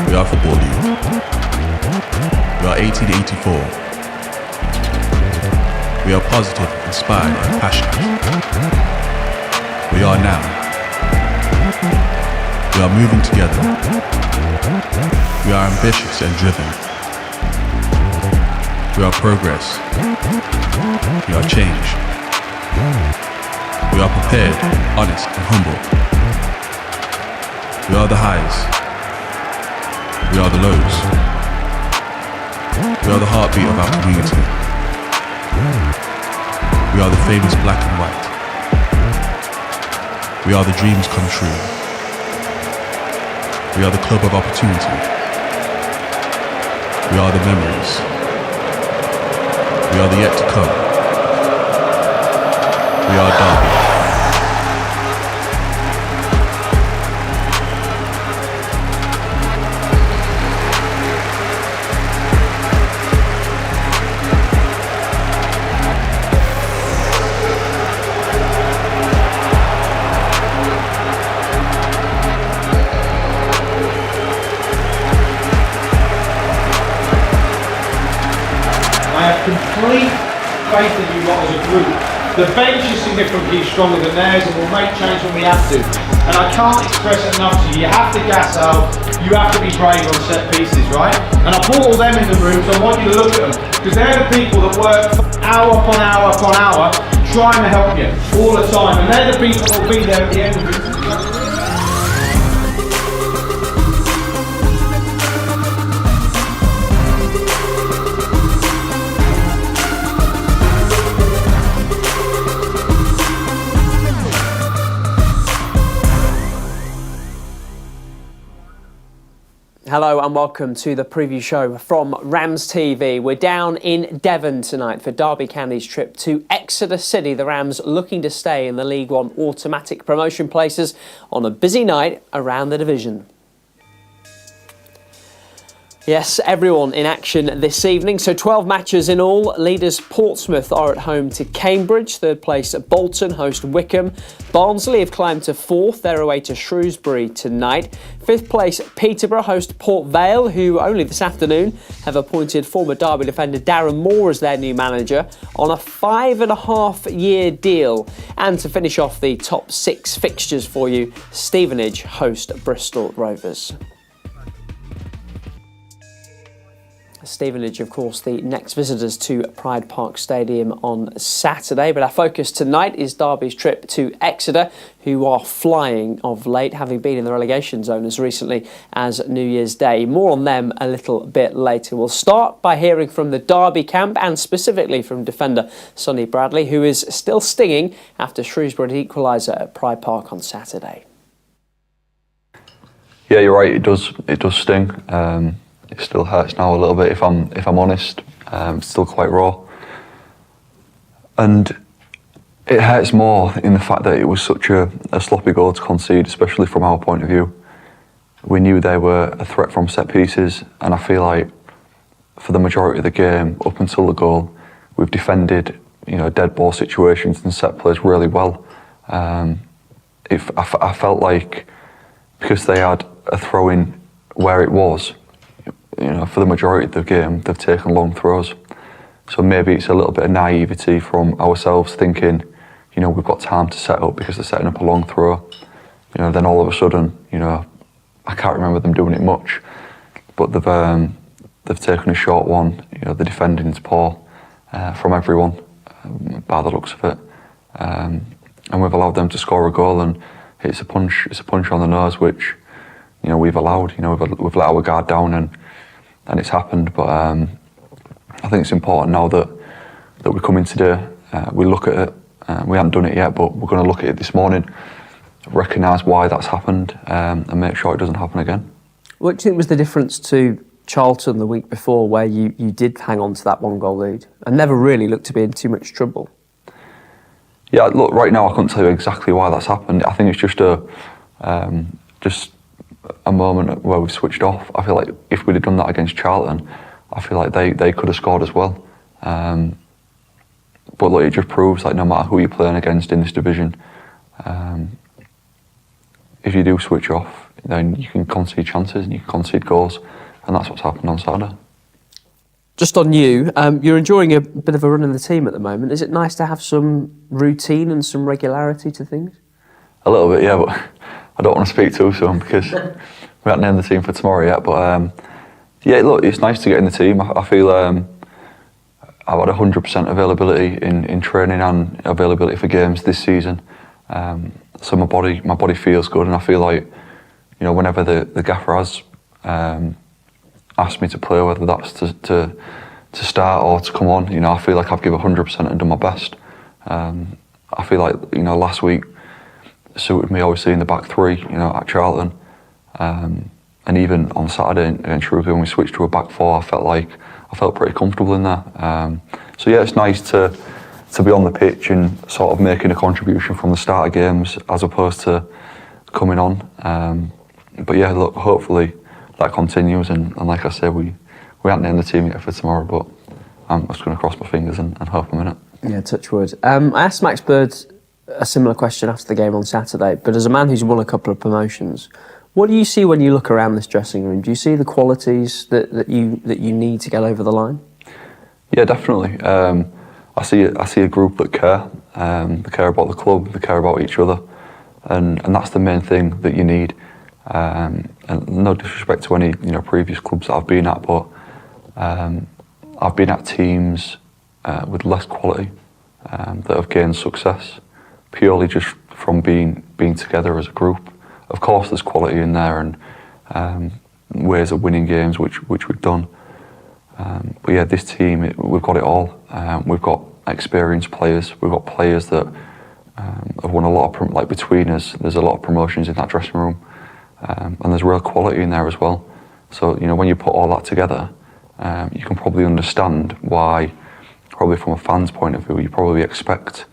We are Football League. We are 1884. We are positive, inspired and passionate. We are now. We are moving together. We are ambitious and driven. We are progress. We are change. We are prepared, honest and humble. We are the highs. We are the lows. We are the heartbeat of our community. We are the famous black and white. We are the dreams come true. We are the club of opportunity. We are the memories. We are the yet to come. We are Derby. Complete faith in you lot as a group. The bench is significantly stronger than theirs and we'll make change when we have to. And I can't express it enough to you. You have to gas out, you have to be brave on set pieces, right? And I brought all them in the room, so I want you to look at them. Because they're the people that work hour upon hour upon hour trying to help you all the time. And they're the people that will be there at the end of it. Hello and welcome to the preview show from RamsTV. We're down in Devon tonight for Derby County's trip to Exeter City. The Rams looking to stay in the League One automatic promotion places on a busy night around the division. Yes, everyone in action this evening. So 12 matches in all. Leaders Portsmouth are at home to Cambridge. Third place Bolton host Wickham. Barnsley have climbed to fourth. They're away to Shrewsbury tonight. Fifth place Peterborough host Port Vale, who only this afternoon have appointed former Derby defender Darren Moore as their new manager on a 5.5-year deal. And to finish off the top 6 fixtures for you, Stevenage host Bristol Rovers. Stevenage, of course, the next visitors to Pride Park Stadium on Saturday. But our focus tonight is Derby's trip to Exeter, who are flying of late, having been in the relegation zone as recently as New Year's Day. More on them a little bit later. We'll start by hearing from the Derby camp and specifically from defender Sonny Bradley, who is still stinging after Shrewsbury equaliser at Pride Park on Saturday. Yeah, you're right. It does sting. It still hurts now a little bit, if I'm honest. It's still quite raw, and it hurts more in the fact that it was such a sloppy goal to concede, especially from our point of view. We knew they were a threat from set pieces, and I feel like for the majority of the game, up until the goal, we've defended, dead ball situations and set plays really well. I felt like because they had a throw in where it was. For the majority of the game, they've taken long throws. So maybe it's a little bit of naivety from ourselves thinking, we've got time to set up because they're setting up a long throw. Then all of a sudden, I can't remember them doing it much, but they've taken a short one. The defending's poor from everyone, by the looks of it, and we've allowed them to score a goal, and it's a punch on the nose, which we've allowed. We've let our guard down, and it's happened. But I think it's important now that we come in today, we look at it. We haven't done it yet, but we're going to look at it this morning, recognise why that's happened, and make sure it doesn't happen again. What do you think was the difference to Charlton the week before, where you did hang on to that 1-goal lead and never really looked to be in too much trouble? Yeah, look, right now I couldn't tell you exactly why that's happened. I think it's just a moment where we've switched off. I feel like if we'd have done that against Charlton, I feel like they could have scored as well. But look, it just proves like no matter who you're playing against in this division, if you do switch off, then you can concede chances and you can concede goals, and that's what's happened on Saturday. Just on you, you're enjoying a bit of a run in the team at the moment. Is it nice to have some routine and some regularity to things? A little bit, yeah, but I don't want to speak too soon because we haven't named the team for tomorrow yet. But yeah, look, it's nice to get in the team. I feel I've had 100% availability in training and availability for games this season. So my body feels good, and I feel like, you know, whenever the gaffer has asked me to play, whether that's to start or to come on, you know, I feel like I've given 100% and done my best. I feel like, you know, last week suited me obviously in the back three, you know, at Charlton, and even on Saturday against Shrewsbury when we switched to a back four, I felt pretty comfortable in there. So yeah, it's nice to be on the pitch and sort of making a contribution from the start of games as opposed to coming on. But yeah, look, hopefully that continues, and like I said, we haven't named the team yet for tomorrow, but I'm just going to cross my fingers and hope I'm in it. Yeah, touch wood. I asked Max Bird a similar question after the game on Saturday, but as a man who's won a couple of promotions, what do you see when you look around this dressing room? Do you see the qualities that you need to get over the line? Yeah, definitely. I see a group that care. They care about the club, they care about each other, and that's the main thing that you need. And no disrespect to any, you know, previous clubs that I've been at, but I've been at teams with less quality that have gained success purely just from being together as a group. Of course, there's quality in there and ways of winning games, which we've done. But yeah, this team, we've got it all. We've got experienced players. We've got players that have won a lot of, like between us, there's a lot of promotions in that dressing room. And there's real quality in there as well. So, you know, when you put all that together, you can probably understand why, probably from a fan's point of view, you probably expect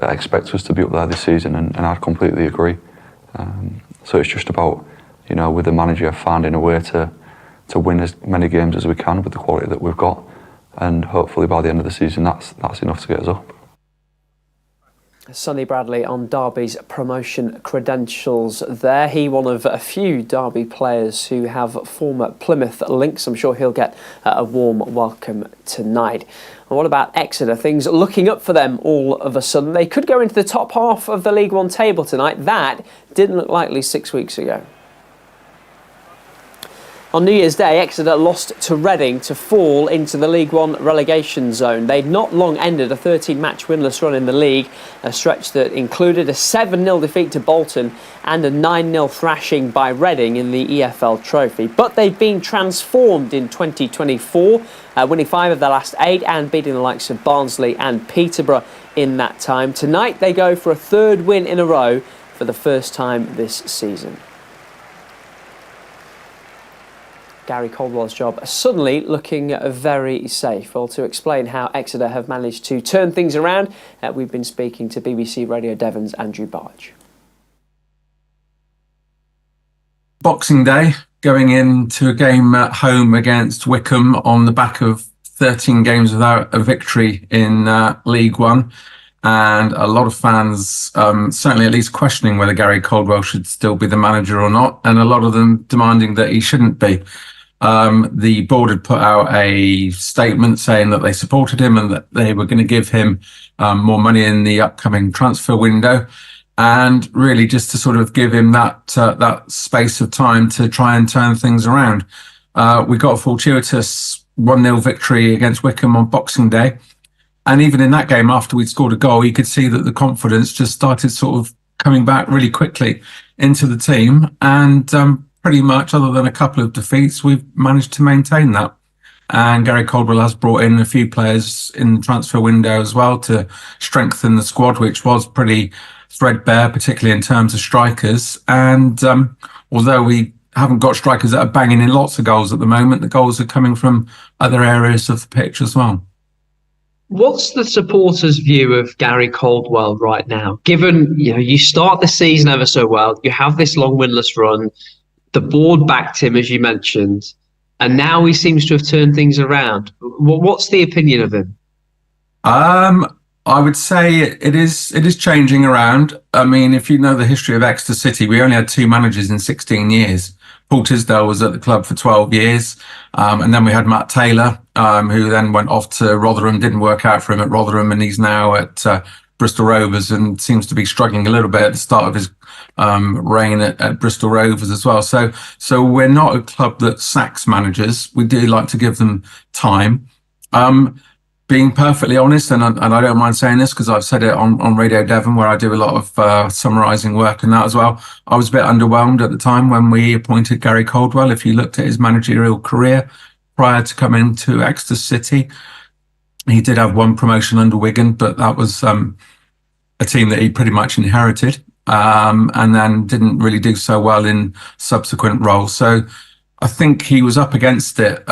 us to be up there this season, and I'd completely agree. So it's just about, you know, with the manager finding a way to win as many games as we can with the quality that we've got, and hopefully by the end of the season that's enough to get us up. Sonny Bradley on Derby's promotion credentials there. He one of a few Derby players who have former Plymouth links. I'm sure he'll get a warm welcome tonight. And what about Exeter? Things looking up for them all of a sudden. They could go into the top half of the League One table tonight. That didn't look likely 6 weeks ago. On New Year's Day, Exeter lost to Reading to fall into the League One relegation zone. They'd not long ended a 13-match winless run in the league, a stretch that included a 7-0 defeat to Bolton and a 9-0 thrashing by Reading in the EFL Trophy. But they've been transformed in 2024, winning 5 of their last 8 and beating the likes of Barnsley and Peterborough in that time. Tonight they go for a 3rd win in a row for the first time this season. Gary Caldwell's job suddenly looking very safe. Well, to explain how Exeter have managed to turn things around, we've been speaking to BBC Radio Devon's Andrew Barge. Boxing Day, going into a game at home against Wycombe on the back of 13 games without a victory in League One. And a lot of fans, certainly at least questioning whether Gary Caldwell should still be the manager or not, and a lot of them demanding that he shouldn't be. The board had put out a statement saying that they supported him and that they were going to give him more money in the upcoming transfer window, and really just to sort of give him that space of time to try and turn things around. We got a fortuitous 1-0 victory against Wycombe on Boxing Day. And even in that game, after we'd scored a goal, you could see that the confidence just started sort of coming back really quickly into the team. And pretty much, other than a couple of defeats, we've managed to maintain that. And Gary Caldwell has brought in a few players in the transfer window as well to strengthen the squad, which was pretty threadbare, particularly in terms of strikers. And although we haven't got strikers that are banging in lots of goals at the moment, the goals are coming from other areas of the pitch as well. What's the supporters' view of Gary Caldwell right now? Given you start the season ever so well, you have this long winless run, the board backed him as you mentioned, and now he seems to have turned things around. What's the opinion of him? I would say it is changing around. I mean, if you know the history of Exeter City, we only had 2 managers in 16 years. Paul Tisdale was at the club for 12 years. And then we had Matt Taylor, who then went off to Rotherham, didn't work out for him at Rotherham, and he's now at Bristol Rovers and seems to be struggling a little bit at the start of his reign at Bristol Rovers as well. So we're not a club that sacks managers. We do like to give them time. Being perfectly honest, and I don't mind saying this because I've said it on Radio Devon, where I do a lot of summarising work and that as well. I was a bit underwhelmed at the time when we appointed Gary Caldwell. If you looked at his managerial career prior to coming to Exeter City, he did have 1 promotion under Wigan, but that was a team that he pretty much inherited, and then didn't really do so well in subsequent roles. So I think he was up against it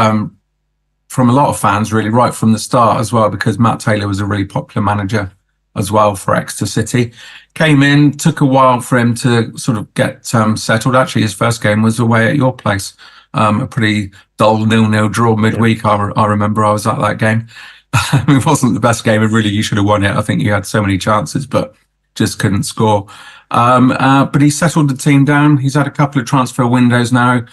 from a lot of fans, really, right from the start as well, because Matt Taylor was a really popular manager as well for Exeter City. Came in, took a while for him to sort of get settled. Actually, his first game was away at your place, a pretty dull 0-0 draw midweek. I remember I was at that game. It wasn't the best game, and really you should have won it. I think you had so many chances, but just couldn't score. But he settled the team down. He's had a couple of transfer windows now.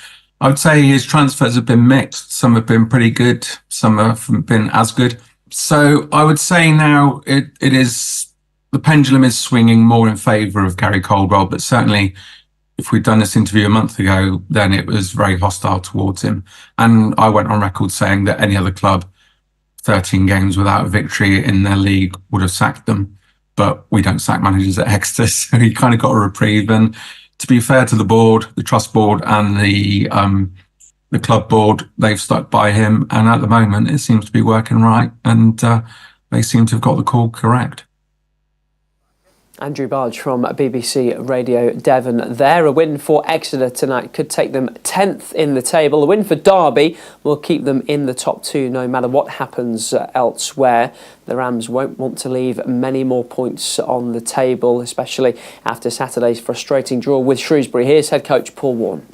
I would say his transfers have been mixed. Some have been pretty good, some haven't been as good. So I would say now it is, the pendulum is swinging more in favour of Gary Caldwell, but certainly if we'd done this interview a month ago, then it was very hostile towards him. And I went on record saying that any other club, 13 games without a victory in their league, would have sacked them. But we don't sack managers at Exeter, so he kind of got a reprieve. And to be fair to the board, the trust board and the club board, they've stuck by him. And at the moment, it seems to be working right. And they seem to have got the call correct. Andrew Barge from BBC Radio Devon there. A win for Exeter tonight could take them 10th in the table. A win for Derby will keep them in the top 2 no matter what happens elsewhere. The Rams won't want to leave many more points on the table, especially after Saturday's frustrating draw with Shrewsbury. Here's head coach Paul Warne.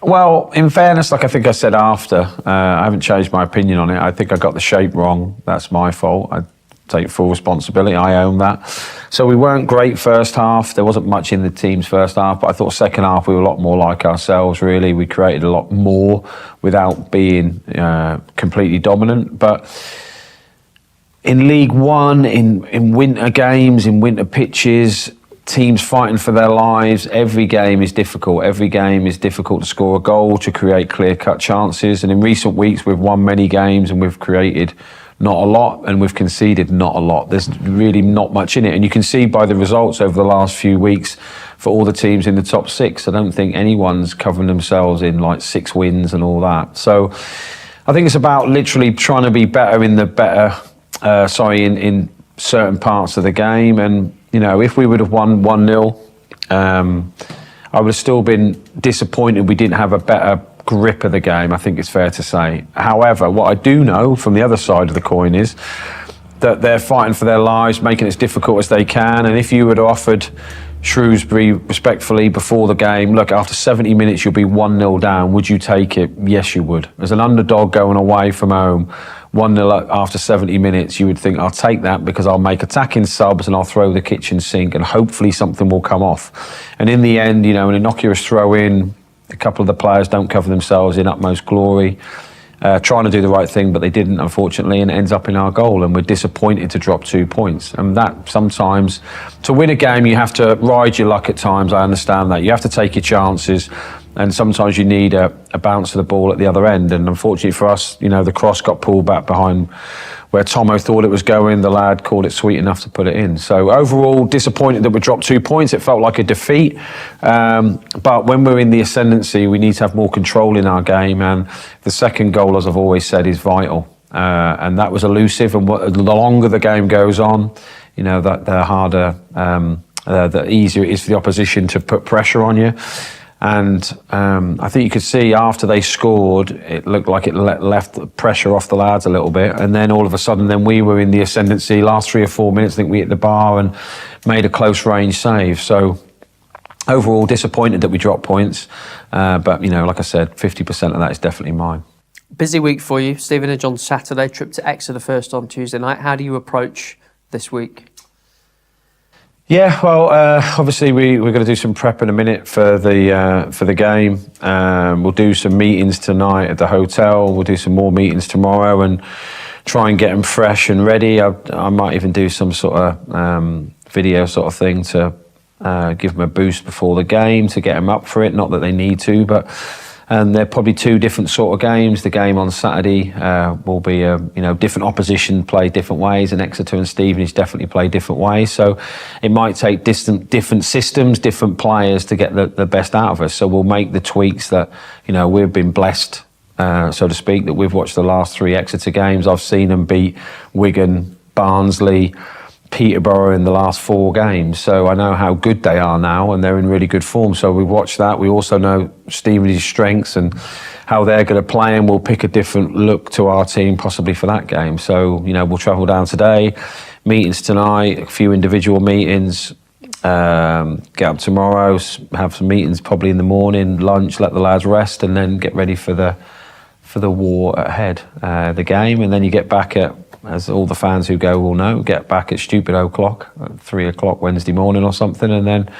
Well, in fairness, like I think I said after, I haven't changed my opinion on it. I think I got the shape wrong. That's my fault. I take full responsibility. I own that. So we weren't great first half. There wasn't much in the team's first half, but I thought second half we were a lot more like ourselves, really. We created a lot more without being completely dominant. But in League One, in winter games, in winter pitches, teams fighting for their lives, every game is difficult. Every game is difficult to score a goal, to create clear-cut chances. And in recent weeks, we've won many games and we've created not a lot, and we've conceded not a lot. There's really not much in it. And you can see by the results over the last few weeks for all the teams in the top 6, I don't think anyone's covering themselves in like 6 wins and all that. So I think it's about literally trying to be better in in certain parts of the game. And, you know, if we would have won 1-0, I would have still been disappointed we didn't have a better grip of the game, I think it's fair to say. However, what I do know from the other side of the coin is that they're fighting for their lives, making it as difficult as they can. And if you would have offered Shrewsbury respectfully before the game, look, after 70 minutes you'll be 1-0 down, would you take it? Yes, you would. As an underdog going away from home, 1-0 after 70 minutes, you would think, I'll take that because I'll make attacking subs and I'll throw the kitchen sink and hopefully something will come off. And in the end, you know, an innocuous throw in, a couple of the players don't cover themselves in utmost glory, trying to do the right thing, but they didn't, unfortunately, and it ends up in our goal. And we're disappointed to drop 2 points. And that sometimes, to win a game, you have to ride your luck at times. I understand that. You have to take your chances. And sometimes you need a bounce of the ball at the other end. And unfortunately for us, you know, the cross got pulled back behind where Tomo thought it was going. The lad called it sweet enough to put it in. So overall, disappointed that we dropped 2 points. It felt like a defeat. But when we're in the ascendancy, we need to have more control in our game. And the second goal, as I've always said, is vital. And that was elusive. And the longer the game goes on, you know, the harder, the easier it is for the opposition to put pressure on you. And I think you could see after they scored, it looked like it left the pressure off the lads a little bit. And then all of a sudden, then we were in the ascendancy. Last 3 or 4 minutes, I think we hit the bar and made a close range save. So overall, disappointed that we dropped points. But, you know, like I said, 50% of that is definitely mine. Busy week for you. Stevenage on Saturday, trip to Exeter first on Tuesday night. How do you approach this week? Yeah, well, obviously we're going to do some prep in a minute for the game. We'll do some meetings tonight at the hotel. We'll do some more meetings tomorrow and try and get them fresh and ready. I might even do some sort of video sort of thing to give them a boost before the game to get them up for it. Not that they need to, but. And they're probably two different sort of games. The game on Saturday will be, different opposition play different ways, and Exeter and Stevenage definitely play different ways. So it might take different systems, different players to get the best out of us. So we'll make the tweaks that, we've been blessed, so to speak, that we've watched the last 3 Exeter games. I've seen them beat Wigan, Barnsley, Peterborough in the last 4 games, so I know how good they are now, and they're in really good form. So we watch that. We also know Stevenage's strengths and how they're going to play, and we'll pick a different look to our team possibly for that game. So we'll travel down today, meetings tonight, a few individual meetings, get up tomorrow, have some meetings probably in the morning, lunch, let the lads rest, and then get ready for the war ahead, the game, and then you get back at, as all the fans who go will know, get back at stupid o'clock, at 3 o'clock Wednesday morning or something, and then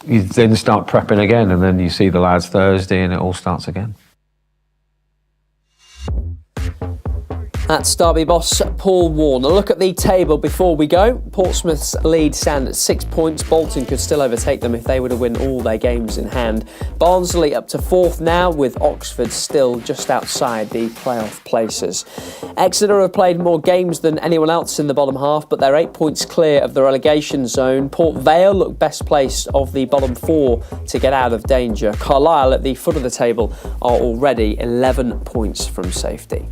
you then start prepping again, and then you see the lads Thursday, and it all starts again. That's Derby boss Paul Warne. A look at the table before we go. Portsmouth's lead stand at 6 points. Bolton could still overtake them if they were to win all their games in hand. Barnsley up to 4th now, with Oxford still just outside the playoff places. Exeter have played more games than anyone else in the bottom half, but they're 8 points clear of the relegation zone. Port Vale look best placed of the bottom 4 to get out of danger. Carlisle at the foot of the table are already 11 points from safety.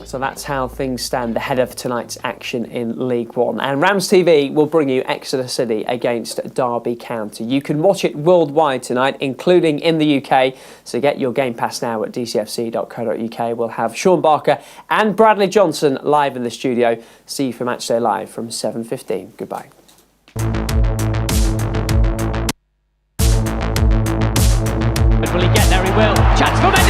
So that's how things stand ahead of tonight's action in League One. And RamsTV will bring you Exeter City against Derby County. You can watch it worldwide tonight, including in the UK. So get your Game Pass now at dcfc.co.uk. We'll have Sean Barker and Bradley Johnson live in the studio. See you for Matchday Live from 7:15. Goodbye. Will he get there? He will. Chance for